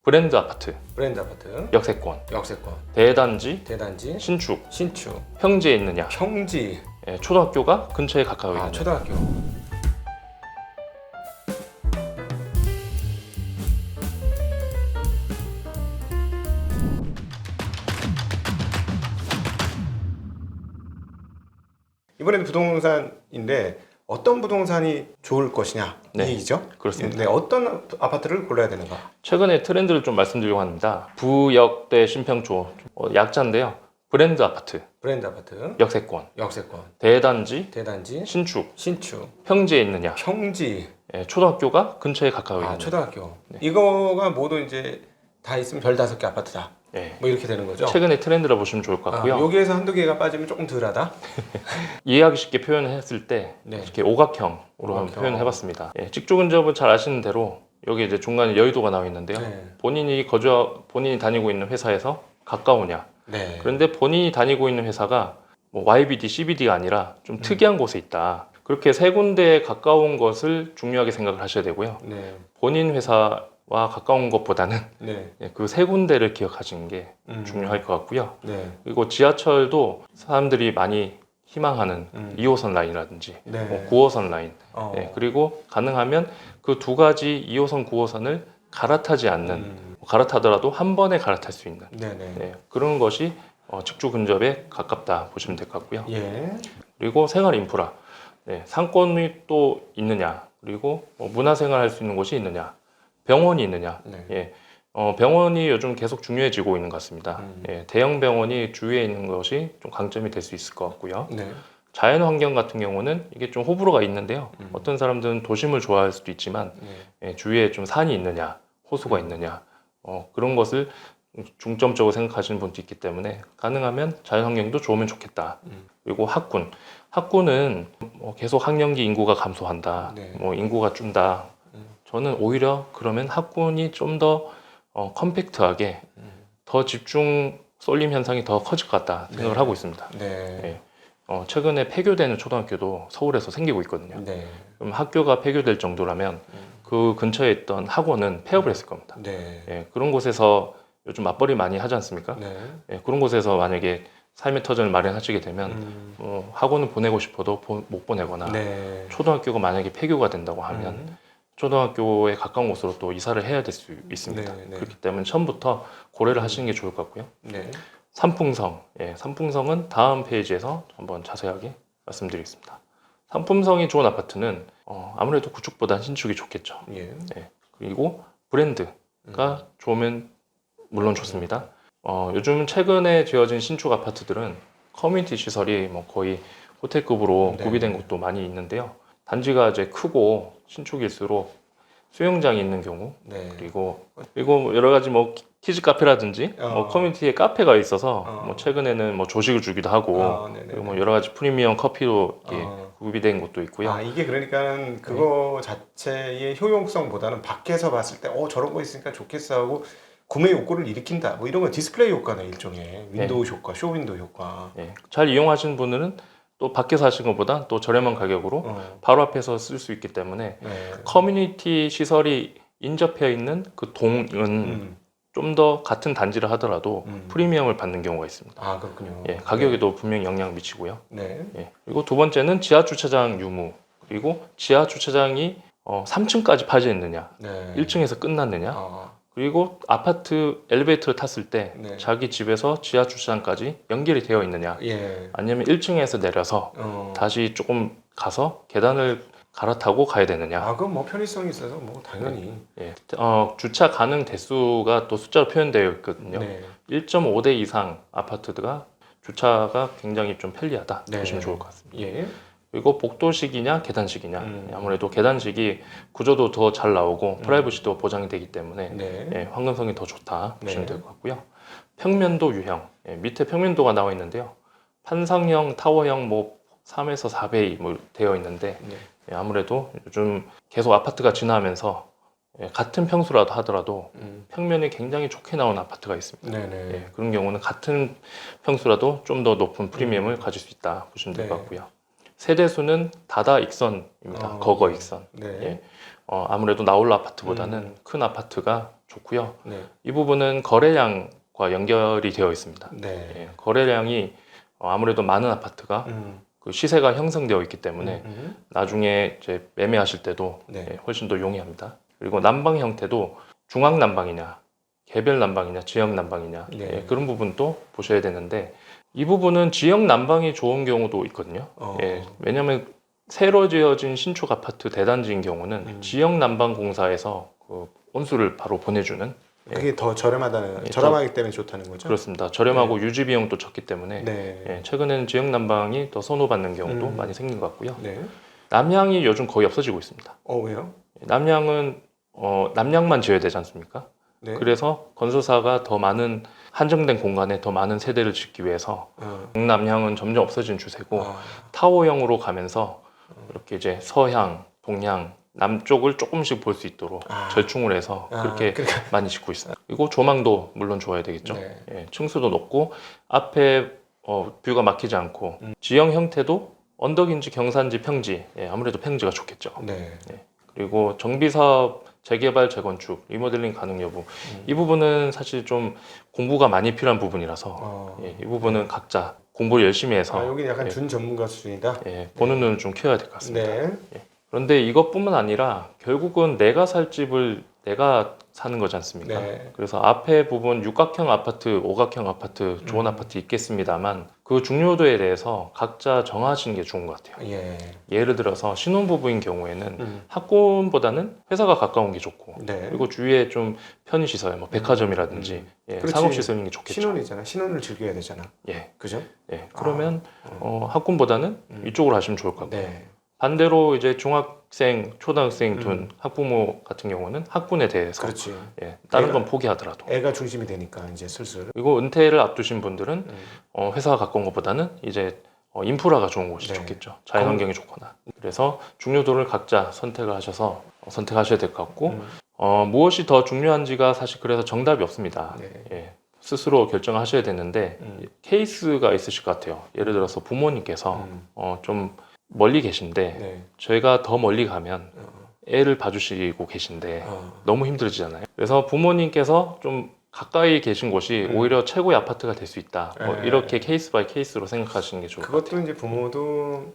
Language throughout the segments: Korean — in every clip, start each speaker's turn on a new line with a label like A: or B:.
A: 브랜드 아파트,
B: 브랜드 아파트,
A: 역세권,
B: 역세권,
A: 대단지,
B: 대단지,
A: 신축,
B: 신축,
A: 평지에 있느냐,
B: 평지,
A: 초등학교가 근처에 가까워 있느냐.
B: 초등학교. 이번에는 부동산인데 어떤 부동산이 좋을 것이냐 이
A: 네,
B: 얘기죠?
A: 그렇습니다.
B: 네, 어떤 아파트를 골라야 되는가?
A: 최근에 트렌드를 좀 말씀드리려고 합니다. 부역대 신평초, 약자인데요. 브랜드 아파트,
B: 브랜드 아파트,
A: 역세권,
B: 역세권,
A: 대단지,
B: 대단지,
A: 신축,
B: 신축,
A: 평지에 있느냐,
B: 평지,
A: 초등학교가 근처에 가까워 있느냐.
B: 초등학교.
A: 네.
B: 이거가 모두 이제 다 있으면 별 5개 아파트다.
A: 네.
B: 뭐 이렇게 되는 거죠?
A: 최근에 트렌드라 보시면 좋을 것 같고요.
B: 여기에서 한두 개가 빠지면 조금 덜하다.
A: 이해하기 쉽게 표현을 했을 때
B: 네.
A: 이렇게 오각형으로 한번 표현을 해봤습니다. 직주 근접은 잘 아시는 대로 여기 이제 중간에 여의도가 나와 있는데요.
B: 네.
A: 본인이 다니고 있는 회사에서 가까우냐.
B: 네.
A: 그런데 본인이 다니고 있는 회사가 뭐 YBD, CBD가 아니라 좀 특이한 곳에 있다. 그렇게 세 군데에 가까운 것을 중요하게 생각을 하셔야 되고요.
B: 네.
A: 본인 회사와 가까운 것보다는
B: 네.
A: 그 세 군데를 기억하시는 게 중요할 것 같고요.
B: 네.
A: 그리고 지하철도 사람들이 많이 희망하는 2호선 라인이라든지
B: 네.
A: 9호선 라인, 그리고 가능하면 그 두 가지 2호선, 9호선을 갈아타지 않는, 갈아타더라도 한 번에 갈아탈 수 있는
B: 네네.
A: 그런 것이 직주 근접에 가깝다 보시면 될 것 같고요.
B: 예.
A: 그리고 생활 인프라, 상권이 또 있느냐, 그리고 문화생활 할 수 있는 곳이 있느냐, 병원이 있느냐.
B: 네.
A: 병원이 요즘 계속 중요해지고 있는 것 같습니다. 대형 병원이 주위에 있는 것이 좀 강점이 될 수 있을 것 같고요.
B: 네.
A: 자연 환경 같은 경우는 이게 좀 호불호가 있는데요. 어떤 사람들은 도심을 좋아할 수도 있지만 주위에 좀 산이 있느냐, 호수가 있느냐, 그런 것을 중점적으로 생각하시는 분도 있기 때문에 가능하면 자연 환경도 좋으면 좋겠다. 그리고 학군은 계속 학령기 인구가 감소한다,
B: 네.
A: 인구가 준다. 저는 오히려 그러면 학군이 좀 더 컴팩트하게 더 집중 쏠림 현상이 더 커질 것 같다 생각을 하고 있습니다.
B: 네.
A: 최근에 폐교되는 초등학교도 서울에서 생기고 있거든요.
B: 네.
A: 그럼 학교가 폐교될 정도라면 그 근처에 있던 학원은 폐업을 했을 겁니다.
B: 네.
A: 그런 곳에서 요즘 맞벌이 많이 하지 않습니까?
B: 네.
A: 그런 곳에서 만약에 삶의 터전을 마련하시게 되면 학원을 보내고 싶어도 못 보내거나
B: 네.
A: 초등학교가 만약에 폐교가 된다고 하면 초등학교에 가까운 곳으로 또 이사를 해야 될 수 있습니다.
B: 네, 네.
A: 그렇기 때문에 처음부터 고려를 하시는 게 좋을 것 같고요.
B: 네.
A: 상품성, 상품성은 다음 페이지에서 한번 자세하게 말씀드리겠습니다. 상품성이 좋은 아파트는 아무래도 구축보다는 신축이 좋겠죠.
B: 예.
A: 그리고 브랜드가 좋으면 물론 좋습니다. 요즘 최근에 지어진 신축 아파트들은 커뮤니티 시설이 뭐 거의 호텔급으로
B: 네.
A: 구비된 곳도 많이 있는데요. 단지가 이제 크고 신축일수록 수영장이 있는 경우,
B: 네.
A: 그리고 여러 가지 뭐 키즈 카페라든지 뭐 커뮤니티에 카페가 있어서 뭐 최근에는 뭐 조식을 주기도 하고 그리고 뭐 여러 가지 프리미엄 커피로 이렇게 구비된 곳도 있고요.
B: 이게 그러니까 그거 자체의 효용성보다는 밖에서 봤을 때 저런 거 있으니까 좋겠어 하고 구매 욕구를 일으킨다. 뭐 이런 건 디스플레이 효과네, 일종의 윈도우 효과, 쇼 윈도우 효과.
A: 잘 이용하시는 분들은 또 밖에서 하시는 것보다 또 저렴한 가격으로 바로 앞에서 쓸 수 있기 때문에 커뮤니티 시설이 인접해 있는 그 동은 좀 더 같은 단지를 하더라도 프리미엄을 받는 경우가 있습니다.
B: 그렇군요.
A: 가격에도 분명히 영향을 미치고요.
B: 네.
A: 그리고 두 번째는 지하 주차장 유무, 그리고 지하 주차장이 3층까지 파져 있느냐,
B: 네.
A: 1층에서 끝났느냐, 그리고 아파트 엘리베이터를 탔을 때
B: 네.
A: 자기 집에서 지하 주차장까지 연결이 되어 있느냐,
B: 예.
A: 아니면 1층에서 내려서 다시 조금 가서 계단을 갈아타고 가야 되느냐.
B: 그건 뭐 편의성이 있어서 뭐 당연히.
A: 주차 가능 대수가 또 숫자로 표현되어 있거든요.
B: 네.
A: 1.5대 이상 아파트가 주차가 굉장히 좀 편리하다
B: 네.
A: 보시면 좋을 것 같습니다.
B: 예.
A: 그리고 복도식이냐 계단식이냐, 아무래도 계단식이 구조도 더 잘 나오고 프라이버시도 보장이 되기 때문에
B: 네.
A: 환경성이 더 좋다 보시면
B: 네.
A: 될 것 같고요. 평면도 유형, 밑에 평면도가 나와 있는데요. 판상형, 타워형 뭐 3에서 4배 뭐 되어 있는데 아무래도 요즘 계속 아파트가 진화하면서 같은 평수라도 하더라도 평면이 굉장히 좋게 나온 아파트가 있습니다.
B: 네네.
A: 그런 경우는 같은 평수라도 좀 더 높은 프리미엄을 가질 수 있다 보시면 될 것
B: 네.
A: 같고요. 세대수는 다다익선입니다. 거거익선.
B: 네.
A: 아무래도 나홀로 아파트보다는 큰 아파트가 좋고요.
B: 네.
A: 이 부분은 거래량과 연결이 되어 있습니다.
B: 네.
A: 예, 거래량이 아무래도 많은 아파트가 그 시세가 형성되어 있기 때문에 나중에 이제 매매하실 때도
B: 네.
A: 예, 훨씬 더 용이합니다. 그리고 난방 형태도 중앙 난방이냐, 개별 난방이냐, 지역 난방이냐
B: 네.
A: 예, 그런 부분도 보셔야 되는데 이 부분은 지역 난방이 좋은 경우도 있거든요. 예, 왜냐하면 새로 지어진 신축 아파트 대단지인 경우는 지역 난방 공사에서 그 온수를 바로 보내주는
B: 그게 더 저렴하다는
A: 예,
B: 저렴하기 때문에 좋다는 거죠?
A: 그렇습니다. 저렴하고 유지 비용도 적기 때문에
B: 네.
A: 예, 최근에는 지역 난방이 더 선호받는 경우도 많이 생긴 것 같고요.
B: 네.
A: 남향이 요즘 거의 없어지고 있습니다.
B: 왜요?
A: 남향은 남향만 지어야 되지 않습니까?
B: 네.
A: 그래서 건설사가 더 많은 한정된 공간에 더 많은 세대를 짓기 위해서 북남향은 점점 없어지는 추세고 타워형으로 가면서 이렇게 이제 서향, 동향, 남쪽을 조금씩 볼 수 있도록 절충을 해서 그렇게
B: 그러니까.
A: 많이 짓고 있어요. 그리고 조망도 물론 좋아야 되겠죠.
B: 네.
A: 예, 층수도 높고 앞에 뷰가 막히지 않고 지형 형태도 언덕인지 경사인지 평지, 예, 아무래도 평지가 좋겠죠.
B: 네.
A: 예, 그리고 정비사업 재개발, 재건축, 리모델링 가능 여부 이 부분은 사실 좀 공부가 많이 필요한 부분이라서 예, 이 부분은 각자 공부를 열심히 해서
B: 여기 약간
A: 예,
B: 준 전문가 수준이다.
A: 예, 보는 눈을 좀 키워야 될 것 같습니다.
B: 네.
A: 그런데 이것뿐만 아니라 결국은 내가 살 집을 내가 사는 거지 않습니까?
B: 네.
A: 그래서 앞에 부분 육각형 아파트, 오각형 아파트, 좋은 아파트 있겠습니다만 그 중요도에 대해서 각자 정하시는 게 좋은 것 같아요.
B: 예.
A: 예를 들어서 신혼부부인 경우에는 학군보다는 회사가 가까운 게 좋고
B: 네.
A: 그리고 주위에 좀 편의시설, 뭐 백화점이라든지 예,
B: 그렇지.
A: 상업시설 있는 게 좋겠죠.
B: 신혼이잖아. 신혼을 즐겨야 되잖아.
A: 예,
B: 그죠?
A: 예. 그러면 학군보다는 이쪽으로 하시면 좋을 것 같고요.
B: 네.
A: 반대로 이제 중학생, 초등학생 둔 학부모 같은 경우는 학군에 대해서
B: 그렇지.
A: 예, 다른 건 포기하더라도
B: 애가 중심이 되니까 이제 슬슬.
A: 그리고 은퇴를 앞두신 분들은 회사가 가까운 것보다는 이제 인프라가 좋은 곳이
B: 네.
A: 좋겠죠. 자연환경이 좋거나. 그래서 중요도를 각자 선택을 하셔서 선택하셔야 될 것 같고 무엇이 더 중요한지가 사실 그래서 정답이 없습니다.
B: 네.
A: 예, 스스로 결정하셔야 되는데 케이스가 있으실 것 같아요. 예를 들어서 부모님께서 좀 멀리 계신데
B: 네.
A: 저희가 더 멀리 가면 애를 봐주시고 계신데 너무 힘들어지잖아요. 그래서 부모님께서 좀 가까이 계신 곳이 오히려 최고의 아파트가 될 수 있다. 뭐
B: 네.
A: 이렇게 케이스 바이 케이스로 생각하시는 게 좋을 것 같아요.
B: 그것도 이제 부모도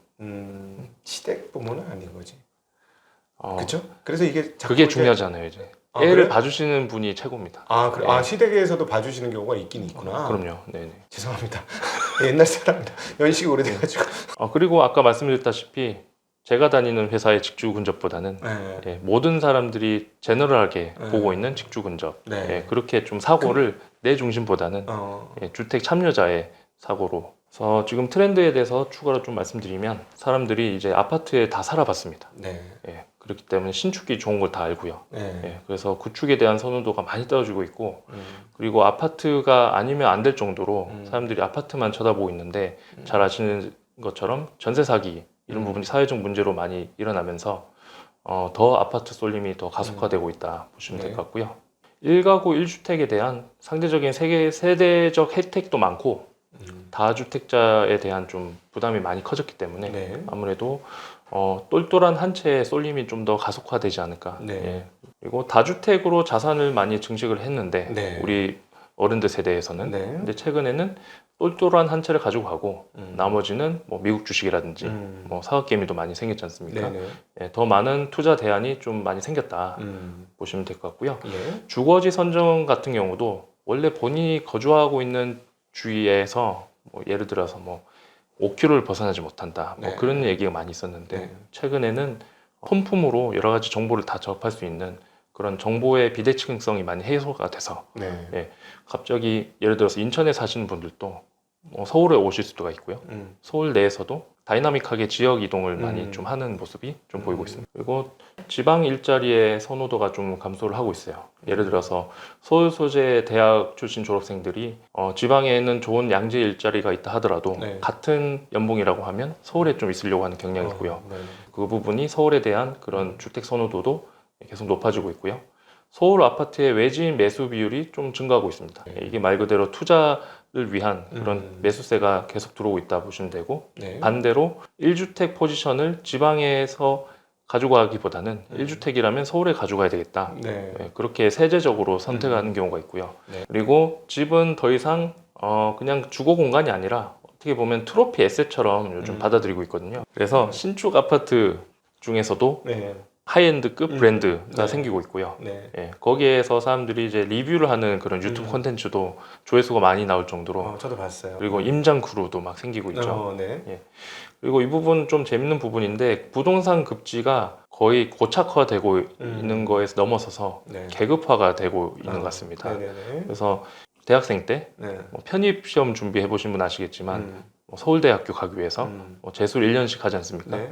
B: 시댁 부모는 아닌 거지. 그렇죠? 그래서 이게 자꾸
A: 그게
B: 이제-
A: 중요하잖아요. 이제
B: 아,
A: 애를
B: 그래?
A: 봐주시는 분이 최고입니다.
B: 그래.
A: 네.
B: 시댁에서도 봐주시는 경우가 있긴 있구나.
A: 그럼요. 네네.
B: 죄송합니다. 옛날 사람이다. 연식이 오래돼가지고.
A: 그리고 아까 말씀드렸다시피 제가 다니는 회사의 직주 근접보다는
B: 네.
A: 예, 모든 사람들이 제너럴하게
B: 네.
A: 보고 있는 직주 근접.
B: 네.
A: 예, 그렇게 좀 사고를 내 중심보다는 예, 주택 참여자의 사고로. 그래서 지금 트렌드에 대해서 추가로 좀 말씀드리면 사람들이 이제 아파트에 다 살아봤습니다.
B: 네.
A: 예, 그렇기 때문에 신축이 좋은 걸 다 알고요.
B: 네.
A: 예, 그래서 구축에 대한 선호도가 많이 떨어지고 있고 그리고 아파트가 아니면 안 될 정도로 사람들이 아파트만 쳐다보고 있는데 잘 아시는 것처럼 전세 사기 이런 부분이 사회적 문제로 많이 일어나면서 더 아파트 쏠림이 더 가속화되고 있다 보시면 될
B: 네.
A: 것 같고요. 1가구 1주택에 대한 상대적인 세대적 혜택도 많고 다주택자에 대한 좀 부담이 많이 커졌기 때문에
B: 네.
A: 아무래도 똘똘한 한 채의 쏠림이 좀 더 가속화되지 않을까.
B: 네.
A: 예. 그리고 다주택으로 자산을 많이 증식을 했는데
B: 네.
A: 우리 어른들 세대에서는
B: 네.
A: 근데 최근에는 똘똘한 한 채를 가지고 가고 나머지는 뭐 미국 주식이라든지 뭐 사각 개미도 많이 생겼지 않습니까?
B: 네네.
A: 예, 더 많은 투자 대안이 좀 많이 생겼다 보시면 될 것 같고요.
B: 예.
A: 주거지 선정 같은 경우도 원래 본인이 거주하고 있는 주위에서 뭐 예를 들어서 뭐 5km를 벗어나지 못한다 뭐
B: 네.
A: 그런 얘기가 많이 있었는데
B: 네.
A: 최근에는 홈품으로 여러 가지 정보를 다 접할 수 있는 그런 정보의 비대칭성이 많이 해소가 돼서
B: 네.
A: 예, 갑자기 예를 들어서 인천에 사시는 분들도 뭐 서울에 오실 수가 있고요. 서울 내에서도 다이나믹하게 지역 이동을 많이 좀 하는 모습이 좀 보이고 있습니다. 그리고 지방 일자리의 선호도가 좀 감소를 하고 있어요. 예를 들어서 서울 소재 대학 출신 졸업생들이 지방에는 좋은 양재 일자리가 있다 하더라도
B: 네.
A: 같은 연봉이라고 하면 서울에 좀 있으려고 하는 경향이 있고요.
B: 네.
A: 그 부분이 서울에 대한 그런 주택 선호도도 계속 높아지고 있고요. 서울 아파트의 외지인 매수 비율이 좀 증가하고 있습니다. 이게 말 그대로 투자를 위한 그런 매수세가 계속 들어오고 있다 보시면 되고
B: 네.
A: 반대로 1주택 포지션을 지방에서 가져가기보다는 1주택이라면 서울에 가져가야 되겠다.
B: 네.
A: 그렇게 세제적으로 선택하는 경우가 있고요.
B: 네.
A: 그리고 집은 더 이상 그냥 주거 공간이 아니라 어떻게 보면 트로피 에셋처럼 요즘 받아들이고 있거든요. 그래서 신축 아파트 중에서도
B: 네.
A: 하이엔드급 브랜드가
B: 네.
A: 생기고 있고요.
B: 네.
A: 거기에서 사람들이 이제 리뷰를 하는 그런 유튜브 콘텐츠도 조회수가 많이 나올 정도로
B: 저도 봤어요.
A: 그리고 임장 크루도 막 생기고 있죠.
B: 네.
A: 그리고 이 부분 좀 재밌는 부분인데 부동산 급지가 거의 고착화되고 있는 거에서 넘어서서
B: 네.
A: 계급화가 되고 있는 것 같습니다.
B: 네네네.
A: 그래서 대학생 때
B: 네.
A: 편입 시험 준비해 보신 분 아시겠지만 서울대학교 가기 위해서 재수 1년씩 하지 않습니까?
B: 네.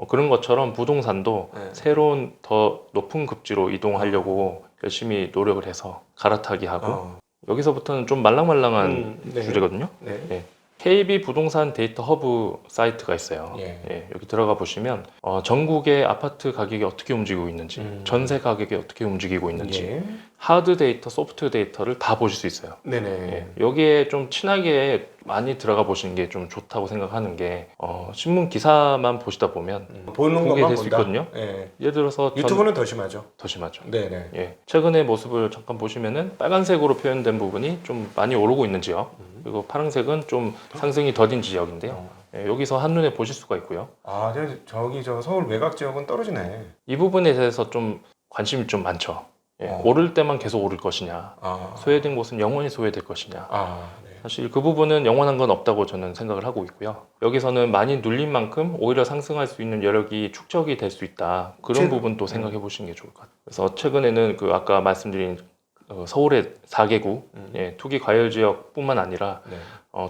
A: 그런 것처럼 부동산도
B: 네.
A: 새로운 더 높은 급지로 이동하려고 열심히 노력을 해서 갈아타기 하고 여기서부터는 좀 말랑말랑한
B: 네.
A: 주제거든요.
B: 네.
A: KB 부동산 데이터 허브 사이트가 있어요.
B: 예.
A: 여기 들어가 보시면 전국의 아파트 가격이 어떻게 움직이고 있는지, 전세 가격이 어떻게 움직이고 있는지,
B: 예.
A: 하드 데이터, 소프트 데이터를 다 보실 수 있어요.
B: 네네.
A: 여기에 좀 친하게 많이 들어가 보시는 게 좀 좋다고 생각하는 게 신문 기사만 보시다 보면
B: 보는
A: 보게
B: 것만
A: 될 수
B: 본다.
A: 있거든요.
B: 예.
A: 예를 들어서
B: 유튜브는 더 심하죠.
A: 더 심하죠.
B: 네네.
A: 최근의 모습을 잠깐 보시면은 빨간색으로 표현된 부분이 좀 많이 오르고 있는 지역, 그리고 파란색은 좀 상승이 더딘 지역인데요. 여기서 한눈에 보실 수가 있고요.
B: 저기 저 서울 외곽 지역은 떨어지네.
A: 이 부분에 대해서 좀 관심이 좀 많죠. 오를 때만 계속 오를 것이냐, 소외된 곳은 영원히 소외될 것이냐.
B: 네.
A: 사실 그 부분은 영원한 건 없다고 저는 생각을 하고 있고요. 여기서는 많이 눌린 만큼 오히려 상승할 수 있는 여력이 축적이 될 수 있다. 그런 부분도 생각해 보시는 게 좋을 것 같아요. 그래서 최근에는 그 아까 말씀드린 서울의 4개구 투기 과열 지역뿐만 아니라
B: 네.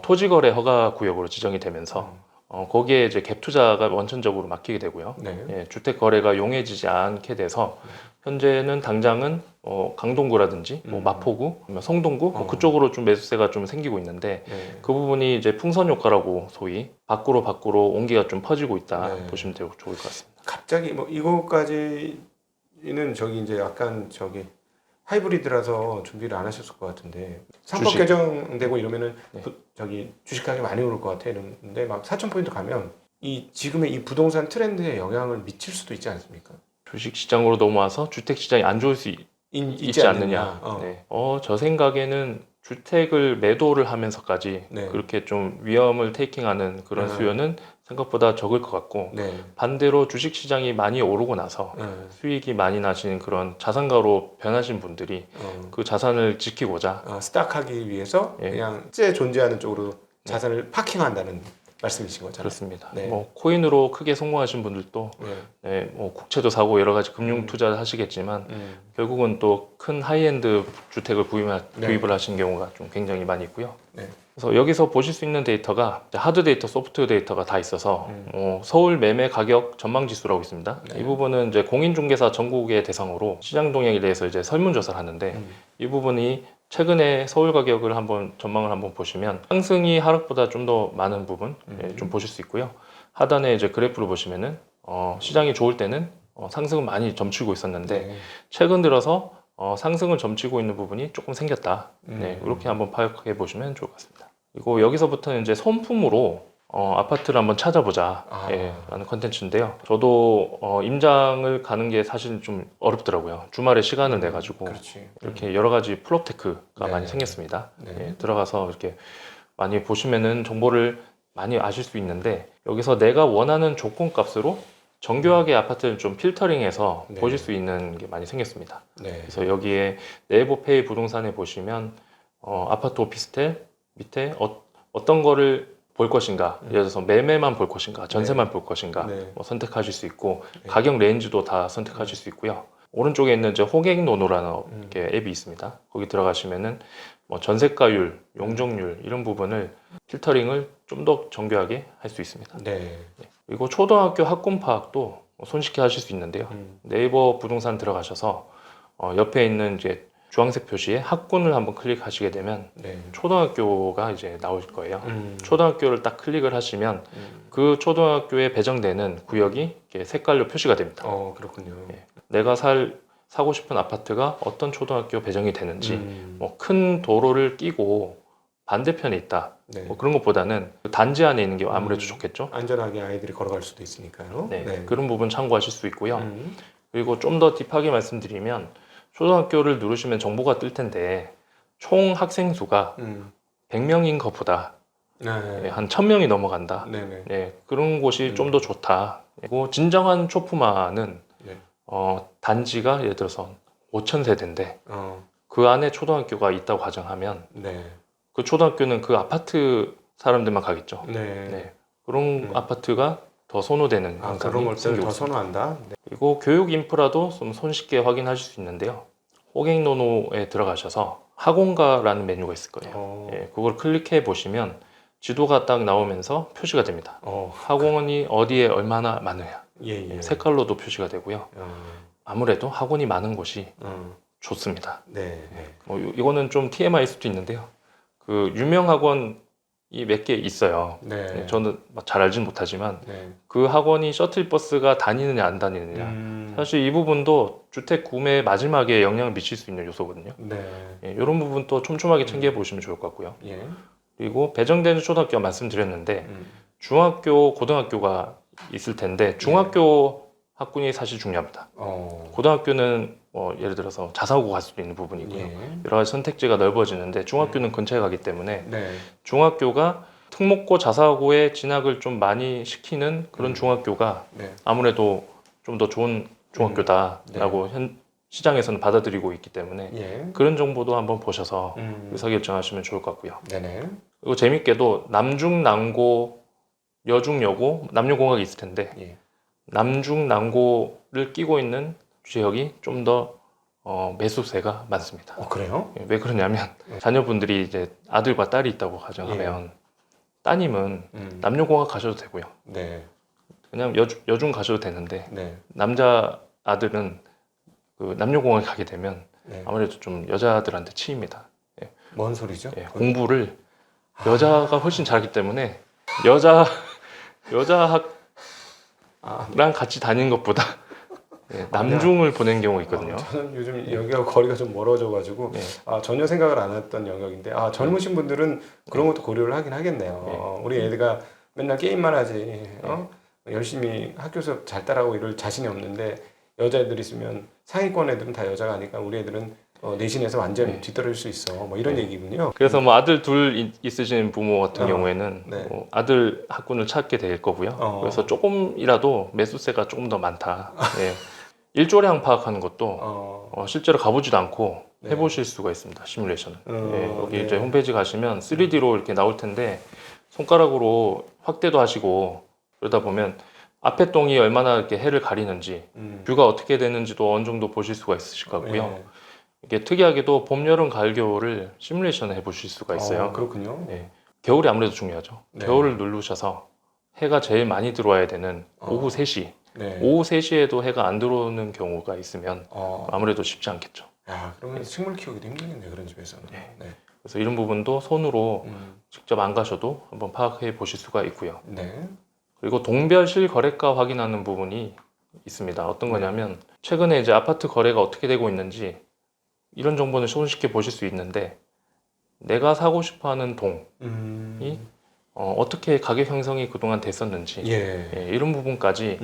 A: 토지 거래 허가 구역으로 지정이 되면서 거기에 이제 갭 투자가 원천적으로 막히게 되고요.
B: 네.
A: 주택 거래가 용이해지지 않게 돼서 현재는 당장은 강동구라든지 마포구, 성동구 그쪽으로 좀 매수세가 좀 생기고 있는데
B: 네.
A: 그 부분이 이제 풍선 효과라고 소위 밖으로 온기가 좀 퍼지고 있다 보시면 좋을 것 같습니다.
B: 갑자기 뭐 이거까지는 저기 이제 약간 저기 하이브리드라서 준비를 안 하셨을 것 같은데 상법
A: 주식.
B: 개정되고 이러면은
A: 네.
B: 저기 주식 가격이 많이 오를 것 같아 이러는데 막 4,000포인트 가면 이 지금의 이 부동산 트렌드에 영향을 미칠 수도 있지 않습니까?
A: 주식 시장으로 넘어와서 주택 시장이 안 좋을 수 있지 않느냐. 저 생각에는 주택을 매도를 하면서까지
B: 네.
A: 그렇게 좀 위험을 테이킹하는 그런 수요는 생각보다 적을 것 같고
B: 네.
A: 반대로 주식 시장이 많이 오르고 나서 수익이 많이 나시는 그런 자산가로 변하신 분들이 그 자산을 지키고자
B: 스탁하기 위해서 그냥 실제 존재하는 쪽으로 자산을 파킹한다는 말씀이신 거잖아요.
A: 그렇습니다.
B: 네.
A: 뭐 코인으로 크게 성공하신 분들도 뭐 국채도 사고 여러 가지 금융 투자를 하시겠지만 결국은 또 큰 하이엔드 주택을 구입을 하신 경우가 좀 굉장히 많이 있고요.
B: 네.
A: 그래서 여기서 보실 수 있는 데이터가 하드 데이터, 소프트 데이터가 다 있어서 서울 매매 가격 전망 지수라고 있습니다. 이 부분은 이제 공인중개사 전국의 대상으로 시장 동향에 대해서 이제 설문조사를 하는데 이 부분이 최근에 서울 가격을 전망을 한번 보시면 상승이 하락보다 좀 더 많은 부분 좀 보실 수 있고요. 하단에 이제 그래프를 보시면은 시장이 좋을 때는 상승은 많이 점치고 있었는데 최근 들어서 상승을 점치고 있는 부분이 조금 생겼다. 이렇게 한번 파악해 보시면 좋을 것 같습니다. 그리고 여기서부터는 이제 손품으로 아파트를 한번 찾아보자 라는 컨텐츠인데요. 저도 임장을 가는 게 사실 좀 어렵더라고요. 주말에 시간을 내가지고 이렇게 여러 가지 플롭테크가 많이 생겼습니다. 들어가서 이렇게 많이 보시면은 정보를 많이 아실 수 있는데 여기서 내가 원하는 조건값으로 정교하게 아파트를 좀 필터링해서 보실 수 있는 게 많이 생겼습니다. 그래서 여기에 네이버페이 부동산에 보시면 아파트 오피스텔 밑에 어떤 거를 볼 것인가, 예를 들어서 매매만 볼 것인가, 전세만 볼 것인가 뭐 선택하실 수 있고 가격 레인지도 다 선택하실 수 있고요. 오른쪽에 있는 이제 호갱노노라는 앱이 있습니다. 거기 들어가시면은 뭐 전세가율, 용적률 이런 부분을 필터링을 좀 더 정교하게 할 수 있습니다. 그리고 초등학교 학군 파악도 손쉽게 하실 수 있는데요. 네이버 부동산 들어가셔서 옆에 있는 이제 주황색 표시에 학군을 한번 클릭하시게 되면 초등학교가 이제 나올 거예요. 초등학교를 딱 클릭을 하시면 그 초등학교에 배정되는 구역이 이렇게 색깔로 표시가 됩니다.
B: 그렇군요.
A: 내가 사고 싶은 아파트가 어떤 초등학교 배정이 되는지 뭐 큰 도로를 끼고 반대편에 있다.
B: 네.
A: 뭐 그런 것보다는 단지 안에 있는 게 아무래도
B: 음.
A: 좋겠죠.
B: 안전하게 아이들이 걸어갈 수도 있으니까요.
A: 네, 그런 부분 참고하실 수 있고요.
B: 음.
A: 그리고 좀 더 딥하게 말씀드리면 초등학교를 누르시면 정보가 뜰 텐데 총 학생 수가
B: 음.
A: 100명인 것보다
B: 네.
A: 한 1000명이 넘어간다.
B: 네네.
A: 네, 그런 곳이
B: 음.
A: 좀 더 좋다. 그리고 진정한 초품화는
B: 네.
A: 단지가 예를 들어서 5천 세대인데
B: 어.
A: 그 안에 초등학교가 있다고 가정하면
B: 네.
A: 그 초등학교는 그 아파트 사람들만 가겠죠.
B: 네.
A: 네, 그런 아파트가 더 선호되는
B: 아,
A: 현상이
B: 그런 것들을
A: 생기고
B: 더
A: 있습니다.
B: 선호한다. 네.
A: 그리고 교육 인프라도 좀 손쉽게 확인하실 수 있는데요. 호갱노노에 들어가셔서 학원가라는 메뉴가 있을 거예요.
B: 어.
A: 예, 그걸 클릭해 보시면 지도가 딱 나오면서 표시가 됩니다. 학원이 어디에 얼마나 많으냐.
B: 예, 예.
A: 색깔로도 표시가 되고요.
B: 어.
A: 아무래도 학원이 많은 곳이
B: 어.
A: 좋습니다.
B: 네. 네.
A: 이거는 좀 TMI일 수도 있는데요. 그 유명 학원이 몇 개 있어요.
B: 네.
A: 네, 저는 잘 알진 못하지만
B: 네.
A: 그 학원이 셔틀버스가 다니느냐 안 다니느냐. 사실 이 부분도 주택 구매 마지막에 영향을 미칠 수 있는 요소거든요.
B: 네.
A: 예, 이런 부분도 촘촘하게 챙겨 보시면 좋을 것 같고요.
B: 예.
A: 그리고 배정되는 초등학교 말씀드렸는데
B: 음.
A: 중학교, 고등학교가 있을 텐데 중학교 학군이 사실 중요합니다. 고등학교는 예를 들어서 자사고 갈 수도 있는 부분이고요.
B: 예.
A: 여러 가지 선택지가 넓어지는데 중학교는 근처에 가기 때문에
B: 네.
A: 중학교가 특목고 자사고에 진학을 좀 많이 시키는 그런 중학교가
B: 네.
A: 아무래도 좀 더 좋은 중학교다라고 시장에서는 받아들이고 있기 때문에
B: 예.
A: 그런 정보도 한번 보셔서 의사결정하시면 좋을 것 같고요.
B: 네네.
A: 그리고 재밌게도 남중, 남고, 여중, 여고, 남녀공학이 있을 텐데
B: 예.
A: 남중, 남고를 끼고 있는 지역이 좀 더 매수세가 많습니다.
B: 그래요?
A: 왜 그러냐면 자녀분들이 이제 아들과 딸이 있다고 가정하면 따님은 남녀공학 가셔도 되고요.
B: 네.
A: 그냥 여중 가셔도 되는데
B: 네.
A: 남자 아들은 그 남녀공학에 가게 되면
B: 네.
A: 아무래도 좀 여자들한테 치입니다.
B: 뭔 소리죠?
A: 공부를 여자가 훨씬 잘하기 때문에 여자 학랑 같이 다니는 것보다 남중을 보낸 경우가 있거든요.
B: 저는 요즘 여기가 거리가 좀 멀어져가지고 전혀 생각을 안 했던 영역인데 젊으신 분들은 그런 것도 고려를 하긴 하겠네요. 우리 애가 맨날 게임만 하지 열심히 학교 수업 잘 따라하고 이럴 자신이 없는데 여자애들 있으면 상위권 애들은 다 여자가 아니까 우리 애들은 내신에서 완전 뒤떨어질 수 있어. 뭐 이런 얘기군요.
A: 그래서 뭐 아들 둘 있으신 부모 같은 경우에는
B: 네.
A: 뭐 아들 학군을 찾게 될 거고요. 그래서 조금이라도 매수세가 조금 더 많다. 일조량 파악하는 것도 실제로 가보지도 않고 해보실 수가 있습니다. 시뮬레이션은. 여기 이제 홈페이지 가시면 3D로 이렇게 나올 텐데 손가락으로 확대도 하시고 그러다 보면 앞에 동이 얼마나 이렇게 해를 가리는지 뷰가 어떻게 되는지도 어느 정도 보실 수가 있으실 것 같고요. 이게 특이하게도 봄, 여름, 가을, 겨울을 시뮬레이션을 해보실 수가 있어요.
B: 그렇군요.
A: 겨울이 아무래도 중요하죠.
B: 네.
A: 겨울을 누르셔서 해가 제일 많이 들어와야 되는 오후 3시. 오후 3시에도 해가 안 들어오는 경우가 있으면 아무래도 쉽지 않겠죠.
B: 그러면 식물 키우기도 힘들겠네요. 그런 집에서는. 네.
A: 그래서 이런 부분도 손으로 직접 안 가셔도 한번 파악해 보실 수가 있고요.
B: 네.
A: 그리고 동별 실거래가 확인하는 부분이 있습니다. 어떤 거냐면 최근에 이제 아파트 거래가 어떻게 되고 있는지 이런 정보는 손쉽게 보실 수 있는데 내가 사고 싶어하는 동이 어떻게 가격 형성이 그동안 됐었는지 이런 부분까지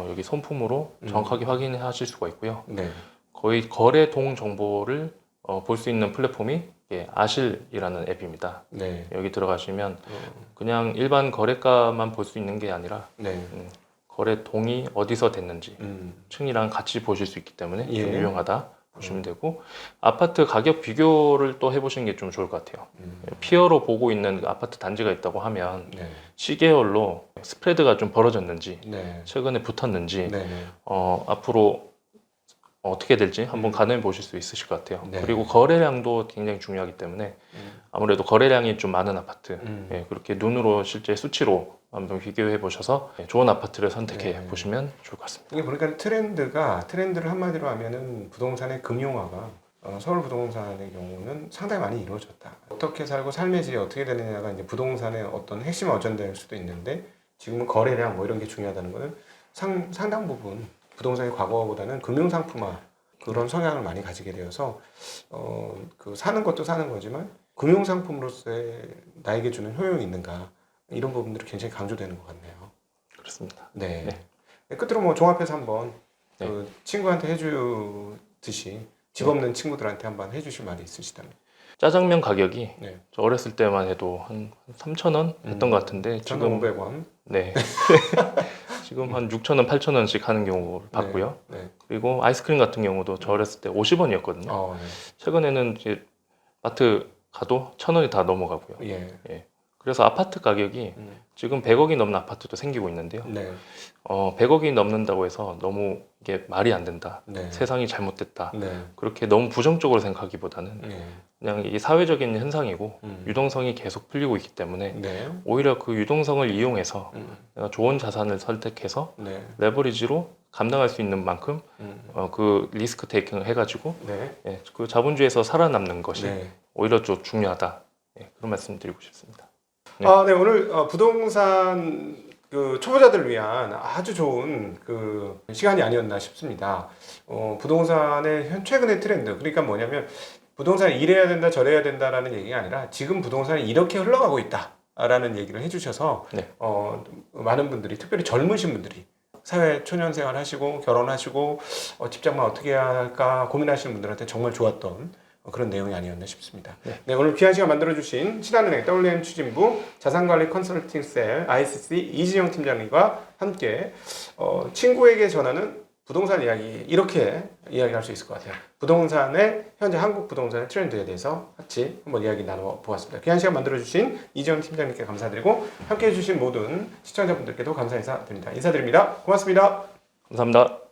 A: 여기 손품으로 정확하게 확인하실 수가 있고요.
B: 네.
A: 거의 거래 동 정보를 볼 수 있는 플랫폼이 아실이라는 앱입니다.
B: 네.
A: 여기 들어가시면 그냥 일반 거래가만 볼 수 있는 게 아니라 거래 동이 어디서 됐는지 층이랑 같이 보실 수 있기 때문에 좀 유용하다 보시면 되고 아파트 가격 비교를 또 해보시는 게 좀 좋을 것 같아요. 피어로 보고 있는 아파트 단지가 있다고 하면 시계열로 스프레드가 좀 벌어졌는지 최근에 붙었는지 앞으로 어떻게 될지 한번 가늠해 보실 수 있으실 것 같아요. 그리고 거래량도 굉장히 중요하기 때문에 아무래도 거래량이 좀 많은 아파트 그렇게 눈으로 실제 수치로 한번 비교해 보셔서 좋은 아파트를 선택해 보시면 좋을 것 같습니다.
B: 이게 보니까 트렌드를 한마디로 하면은 부동산의 금융화가 서울 부동산의 경우는 상당히 많이 이루어졌다. 어떻게 살고 삶의 질이 어떻게 되느냐가 이제 부동산의 어떤 핵심 어젠다일 수도 있는데 지금은 거래량 뭐 이런 게 중요하다는 거는 상당 부분 부동산의 과거보다는 금융상품화 그런 성향을 많이 가지게 되어서 그 사는 것도 사는 거지만 금융상품으로서의 나에게 주는 효용이 있는가 이런 부분들이 굉장히 강조되는 것 같네요.
A: 그렇습니다.
B: 네.
A: 네.
B: 끝으로 뭐 종합해서 한번
A: 네.
B: 그 친구한테 해주듯이 집 없는 친구들한테 한번 해주실 말이 있으시다면.
A: 짜장면 가격이
B: 네.
A: 저 어렸을 때만 해도 한 3,000원 했던 것 같은데 지금
B: 1,500원.
A: 네. 지금 한 6,000원, 8,000원씩 하는 경우를 봤고요.
B: 네.
A: 그리고 아이스크림 같은 경우도 저 어렸을 때 50원이었거든요.
B: 네.
A: 최근에는 이제 마트 가도 1,000원이 다 넘어가고요.
B: 예.
A: 그래서 아파트 가격이 지금 100억이 넘는 아파트도 생기고 있는데요.
B: 네.
A: 100억이 넘는다고 해서 너무 이게 말이 안 된다.
B: 네.
A: 세상이 잘못됐다.
B: 네.
A: 그렇게 너무 부정적으로 생각하기보다는
B: 네.
A: 그냥 이게 사회적인 현상이고
B: 음.
A: 유동성이 계속 풀리고 있기 때문에
B: 네.
A: 오히려 그 유동성을 이용해서
B: 음.
A: 내가 좋은 자산을 선택해서
B: 네.
A: 레버리지로 감당할 수 있는 만큼 그 리스크 테이킹을 해가지고
B: 네.
A: 그 자본주의에서 살아남는 것이
B: 네.
A: 오히려 좀 중요하다. 그런 말씀 드리고 싶습니다. 네.
B: 네, 오늘 부동산 그 초보자들을 위한 아주 좋은 그 시간이 아니었나 싶습니다. 부동산의 최근의 트렌드, 그러니까 뭐냐면 부동산이 이래야 된다 저래야 된다라는 얘기가 아니라 지금 부동산이 이렇게 흘러가고 있다라는 얘기를 해주셔서
A: 네.
B: 많은 분들이, 특별히 젊으신 분들이 사회 초년생활 하시고 결혼하시고 직장만 어떻게 해야 할까 고민하시는 분들한테 정말 좋았던 그런 내용이 아니었나 싶습니다. 네, 오늘 귀한 시간 만들어주신 신한은행 WM 추진부 자산관리 컨설팅셀 ICC 이진영 팀장님과 함께 친구에게 전하는 부동산 이야기, 이렇게 이야기할 수 있을 것 같아요. 부동산의 현재 한국 부동산의 트렌드에 대해서 같이 한번 이야기 나눠보았습니다. 귀한 시간 만들어주신 이진영 팀장님께 감사드리고 함께해 주신 모든 시청자분들께도 감사 인사드립니다. 인사드립니다. 고맙습니다.
A: 감사합니다.